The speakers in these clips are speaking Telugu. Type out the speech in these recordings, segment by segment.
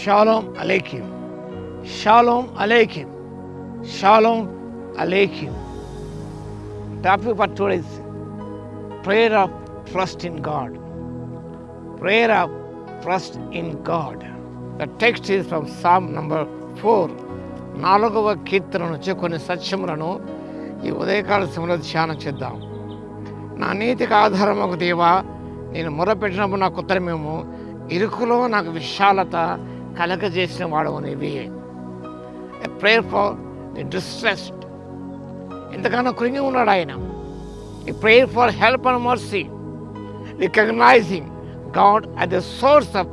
Shalom Aleichem. Shalom Aleichem. Shalom Aleichem. Topic for today is prayer of trust in God. Prayer of trust in God. The text is from Psalm number 4. 4వ కీర్తన నుంచి కొన్ని సత్యములను ఈ ఉదయకాల సమయంలో ధ్యానం చేద్దాం. నా నీతికి ఆధారం ఒక దేవా, నేను మొరపెట్టినప్పుడు నాకు ఉత్తరమేమో, ఇరుకులో నాకు విశాలత కలగజేసిన వాడవు నీవే. A prayer for the distressed. ఎంతగానో కృంగి ఉన్నాడు ఆయన. A prayer for help and mercy, recognizing God at the source of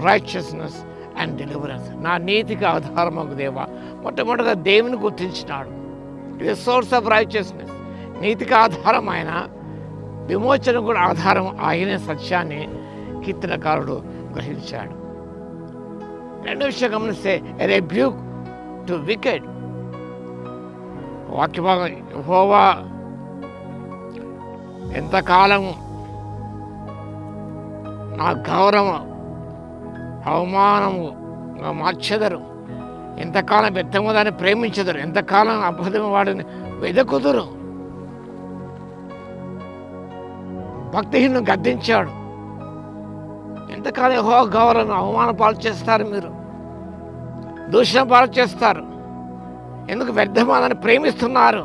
righteousness and deliverance. నా నీతికి ఆధారం ఒక దేవా, మొట్టమొదటిగా దేవుని గుర్తించినాడు. ఇది సోర్స్ ఆఫ్ రైచియస్నెస్, నీతికి ఆధారం ఆయన, విమోచన కూడా ఆధారం ఆయన సత్యాన్ని కీర్తనకారుడు గ్రహించాడు. రెండో విషయం గమనిస్తే రెబ్యూక్ టు వికెడ్. వాక్యభాగం యెహోవా ఎంతకాలం నా గౌరవం అవమానముగా మార్చెదరు, ఎంతకాలం వ్యర్థము దాన్ని ప్రేమించెదరు, ఎంతకాలం అబద్ధము వాడిని వెదకుదురు. భక్తిహీనులను గద్దించాడు. ఎంతకాలం యెహోవా గౌరవం అవమాన పాలు చేస్తారు, మీరు దూషణ పాలు చేస్తారు, ఎందుకు వ్యర్థమానాన్ని ప్రేమిస్తున్నారు?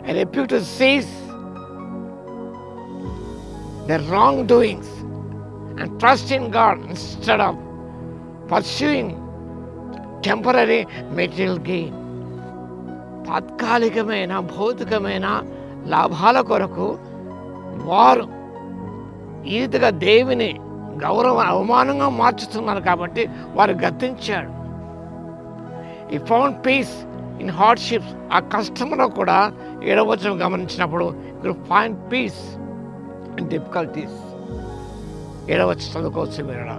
I rebuke to cease their wrongdoings and trust in God instead of pursuing temporary material gain. తాత్కాలికమైన భౌతికమైన లాభాల కొరకు వారు ఈ రీతిగా దేవుని గౌరవ అవమానంగా మార్చుతున్నారు కాబట్టి వారు గద్దించాడు. ఈ ఫౌండ్ పీస్ ఇన్ హార్డ్షిప్స్. ఆ కష్టంలో కూడా 7వ వచనం గమనించినప్పుడు ఇక్కడ ఫైండ్ పీస్ ఇన్ డిఫికల్టీస్. 7వ వచనం చదువుకోవచ్చు మీరు.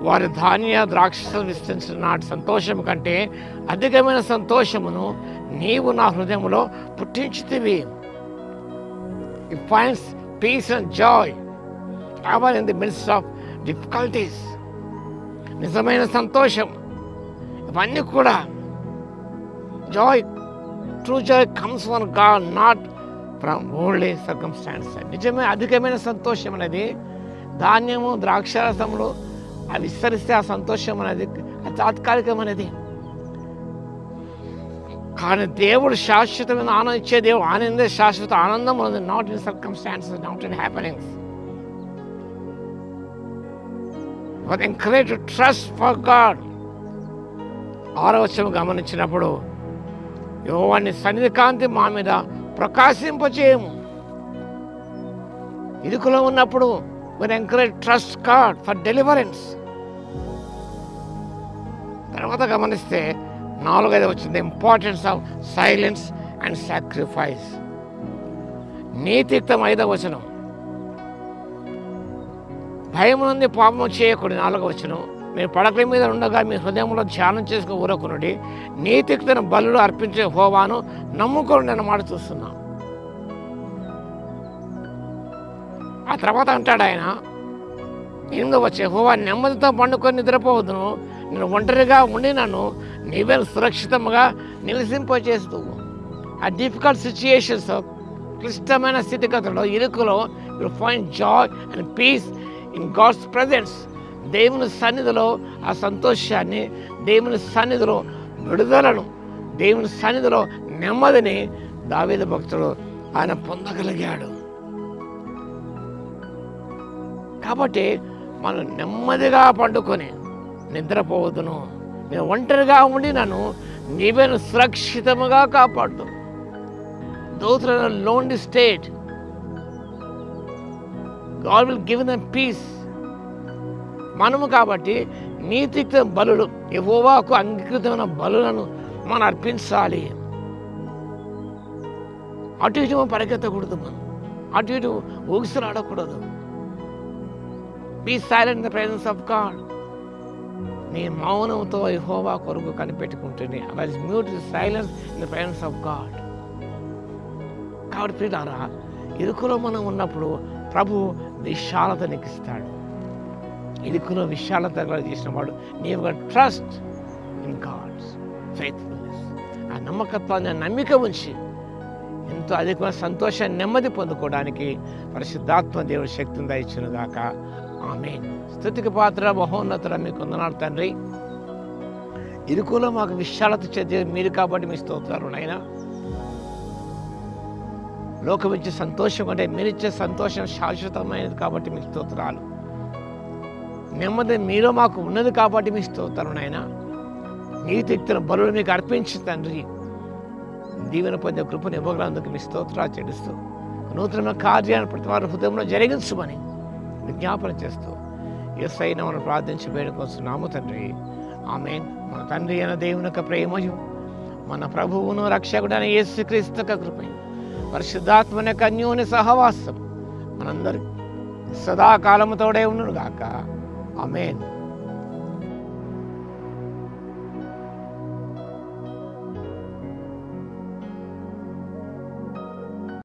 వారి ధాన్య ద్రాక్షలు విస్తరించిన నాటి సంతోషం కంటే అధికమైన సంతోషమును నీవు నా హృదయంలో పుట్టించితివి. It finds peace and joy even in the midst of difficulties. నిజమైన సంతోషం ఇవన్నీ కూడా Joy, true Joy comes from God, not from worldly circumstances. నిజమే అధికమైన సంతోషం అనేది ధాన్యము ద్రాక్షారసములు అవి విస్తరిస్తే ఆ సంతోషం అనేది అది తాత్కాలికమైనది. కానీ దేవుడు శాశ్వతమైన ఆనందం ఇచ్చే దేవుడు. ఆనందే శాశ్వత ఆనందం ఉన్నది, not in circumstances, not in happenings. But encourage to trust for God. 6వ వచనం గమనించినప్పుడు యెహోవాని సన్నిధి కాంతి మా మీద ప్రకాశింపచేయము. ఇరుకులో ఉన్నప్పుడు మీరు encourage trust God for deliverance. తర్వాత గమనిస్తే 4వ వచ్చింది importance of silence and sacrifice. నీతియుక్తం 5వ వచనం. భయం నుండి పాపము చేయకూడదు. 4వ వచనం. మీరు పడకల మీద ఉండగా మీ హృదయంలో ధ్యానం చేసుకుని ఊరకునుడి, నీతియుక్తమైన బలులు అర్పించే యెహోవాను నమ్ముకోండి అన్నమాట చూస్తున్నాం. ఆ తర్వాత అంటాడు ఆయన 8వ వచనం, యెహోవా నెమ్మదితో పండుకొని నిద్రపోవద్దును, నేను ఒంటరిగా ఉండి నన్ను నీవే సురక్షితంగా నివసింపచేస్తూ. ఆ డిఫికల్ట్ సిచ్యుయేషన్స్, క్లిష్టమైన స్థితిగతుల్లో, ఇరుకులో you find joy and peace in God's presence. దేవుని సన్నిధిలో ఆ సంతోషాన్ని, దేవుని సన్నిధిలో విడుదలను, దేవుని సన్నిధిలో నెమ్మదిని దావీదు భక్తుడు ఆయన పొందగలిగాడు. కాబట్టి మనం నెమ్మదిగా పండుకొని నిద్రపోవద్దును, నేను ఒంటరిగా ఉండి నన్ను నీవేను సురక్షితముగా కాపాడు. Those who are in a lonely state, God will give them peace. మనము కాబట్టి నీతియుక్త బలులు, యెహోవాకు అంగీకృతమైన బలులను మనం అర్పించాలి. అటు ఇటు పరిగెత్తకూడదు, మనం అటు ఇటు ఊగిసలాడకూడదు. Be silent in the presence of God. నీ మౌనంతో యెహోవా కొరకు కనిపెట్టుకుంటుంది. Mute silence in the presence of God. కాబట్టి ప్రియులారా, ఇరుకులో మనం ఉన్నప్పుడు ప్రభు విశాలత నీకు ఇస్తాడు. ఇరుకులో విశాలత చేసిన వాడు నీవు ట్రస్ట్ ఇన్ గాడ్స్ ఫెయిత్ఫుల్నెస్. ఆ నమ్మకత్వాన్ని నమ్మిక ఉంచి ఎంతో అధికమైన సంతోషాన్ని నెమ్మది పొందుకోవడానికి పరిశుద్ధాత్మ దేవుడి శక్తిని దయచును గాక. ఆమేన్. స్తుతికి పాత్ర మహోన్నతుల మీకు వందనాలు తండ్రి. ఇరుకులో మాకు విశాలత చేసే మీరు కాబట్టి మీ స్తోత్రాలు నాయనా. లోకం ఇచ్చే సంతోషం అంటే మీరిచ్చే సంతోషం శాశ్వతమైనది కాబట్టి మీ స్తోత్రాలు. నెమ్మది మీలో మాకు ఉన్నది కాబట్టి మీ స్తోత్రాలు నాయనా. నీతిక్తుల బలులు మీకు అర్పించి తండ్రి దీవెన పొందే కృపను ఇవ్వగలందుకు మీ స్తోత్రాలు చెల్లిస్తూ నూతన కార్యాన్ని ప్రతి వారి హృదయంలో జరిగించమని విజ్ఞాపన చేస్తూ యేసయ్యను మనం ప్రార్థించి వేడుకొస్తున్నాము తండ్రి. ఆమేన్. మన తండ్రి అయిన దేవుని యొక్క ప్రేమయు మన ప్రభువును రక్షకుడైన యేసుక్రీస్తు యొక్క కృపయు పరిశుద్ధాత్మ యొక్క అన్యోన్య సహవాసం మనందరి సదాకాలము తోడే ఉండును గాక. ఆమేన్.